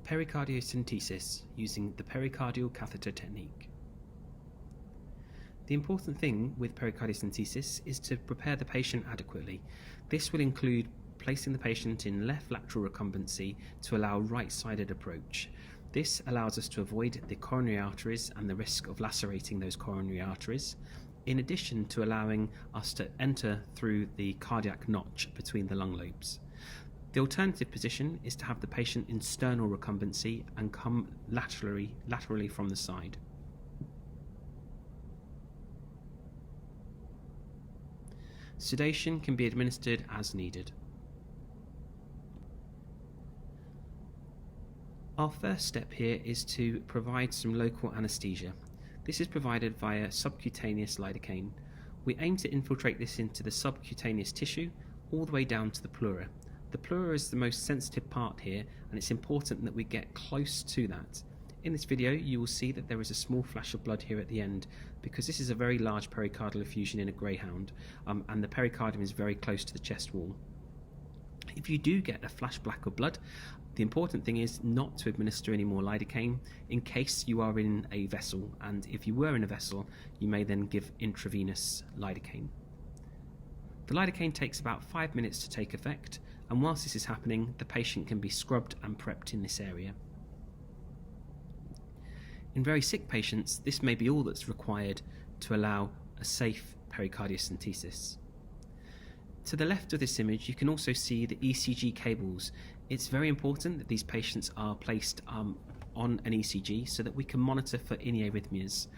Pericardiocentesis using the pericardial catheter technique. The important thing with pericardiocentesis is to prepare the patient adequately. This will include placing the patient in left lateral recumbency to allow right-sided approach. This allows us to avoid the coronary arteries and the risk of lacerating those coronary arteries, in addition to allowing us to enter through the cardiac notch between the lung lobes. The alternative position is to have the patient in sternal recumbency and come laterally from the side. Sedation can be administered as needed. Our first step here is to provide some local anaesthesia. This is provided via subcutaneous lidocaine. We aim to infiltrate this into the subcutaneous tissue all the way down to the pleura. The pleura is the most sensitive part here, and it's important that we get close to that. In this video you will see that there is a small flash of blood here at the end because this is a very large pericardial effusion in a greyhound, and the pericardium is very close to the chest wall. If you do get a flash black of blood, the important thing is not to administer any more lidocaine in case you are in a vessel, and if you were in a vessel you may then give intravenous lidocaine. The lidocaine takes about 5 minutes to take effect, and whilst this is happening the patient can be scrubbed and prepped in this area. In very sick patients this may be all that's required to allow a safe pericardiocentesis. To the left of this image you can also see the ECG cables. It's very important that these patients are placed on an ECG so that we can monitor for any arrhythmias.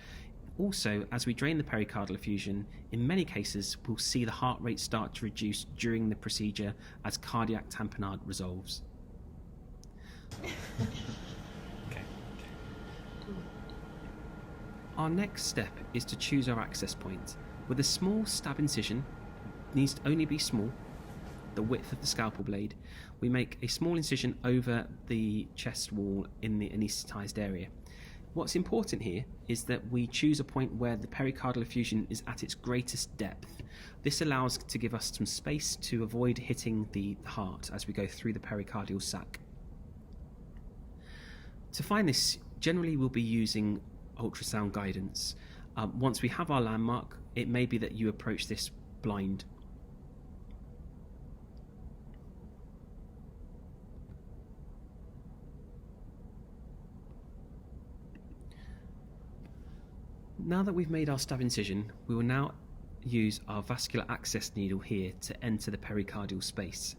Also, as we drain the pericardial effusion, in many cases we'll see the heart rate start to reduce during the procedure as cardiac tamponade resolves. Our next step is to choose our access point. With a small stab incision, it needs to only be small, the width of the scalpel blade, we make a small incision over the chest wall in the anaesthetised area. What's important here is that we choose a point where the pericardial effusion is at its greatest depth. This allows to give us some space to avoid hitting the heart as we go through the pericardial sac. To find this, generally we'll be using ultrasound guidance. Once we have our landmark, it may be that you approach this blind. Now that we've made our stab incision, we will now use our vascular access needle here to enter the pericardial space.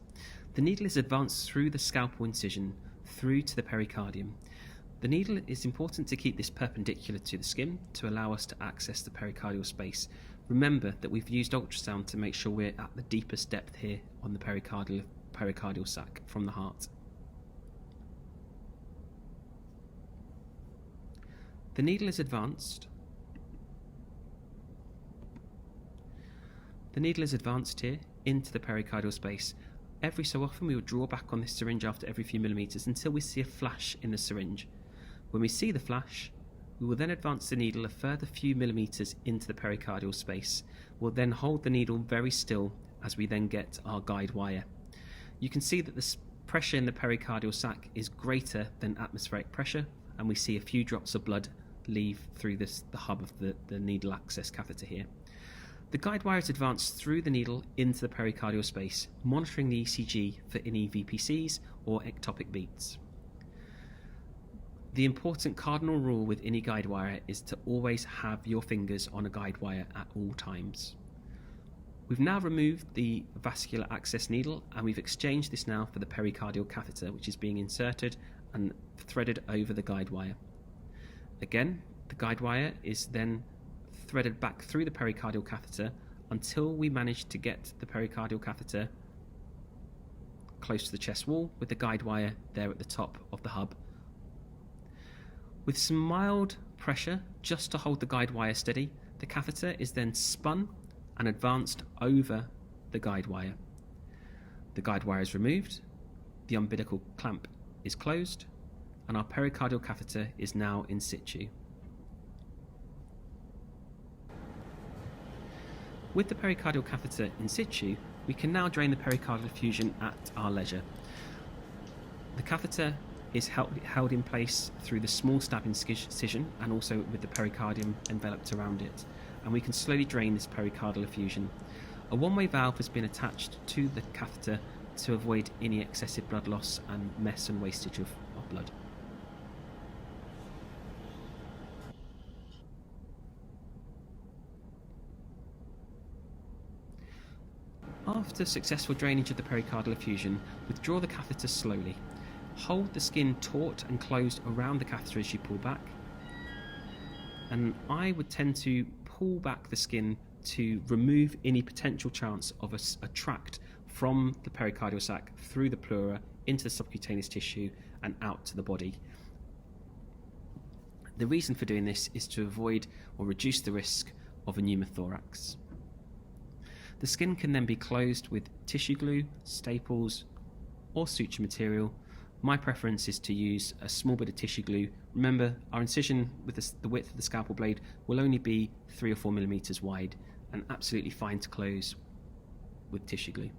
The needle is advanced through the scalpel incision through to the pericardium. The needle is important to keep this perpendicular to the skin to allow us to access the pericardial space. Remember that we've used ultrasound to make sure we're at the deepest depth here on the pericardial sac from the heart. The needle is advanced. The needle is advanced here into the pericardial space. Every so often we will draw back on this syringe after every few millimetres until we see a flash in the syringe. When we see the flash, we will then advance the needle a further few millimetres into the pericardial space. We'll then hold the needle very still as we then get our guide wire. You can see that the pressure in the pericardial sac is greater than atmospheric pressure, and we see a few drops of blood leave through the hub of the needle access catheter here. The guide wire is advanced through the needle into the pericardial space, monitoring the ECG for any VPCs or ectopic beats. The important cardinal rule with any guide wire is to always have your fingers on a guide wire at all times. We've now removed the vascular access needle and we've exchanged this now for the pericardial catheter, which is being inserted and threaded over the guide wire. Again, the guide wire is then threaded back through the pericardial catheter until we manage to get the pericardial catheter close to the chest wall with the guide wire there at the top of the hub. With some mild pressure just to hold the guide wire steady, the catheter is then spun and advanced over the guide wire. The guide wire is removed, the umbilical clamp is closed, and our pericardial catheter is now in situ. With the pericardial catheter in situ, we can now drain the pericardial effusion at our leisure. The catheter is held in place through the small stabbing incision and also with the pericardium enveloped around it, and we can slowly drain this pericardial effusion. A one-way valve has been attached to the catheter to avoid any excessive blood loss and mess and wastage of blood. After successful drainage of the pericardial effusion, withdraw the catheter slowly. Hold the skin taut and closed around the catheter as you pull back. And I would tend to pull back the skin to remove any potential chance of a tract from the pericardial sac through the pleura into the subcutaneous tissue and out to the body. The reason for doing this is to avoid or reduce the risk of a pneumothorax. The skin can then be closed with tissue glue, staples, or suture material. My preference is to use a small bit of tissue glue. Remember, our incision with the width of the scalpel blade will only be 3 or 4 millimeters wide, and absolutely fine to close with tissue glue.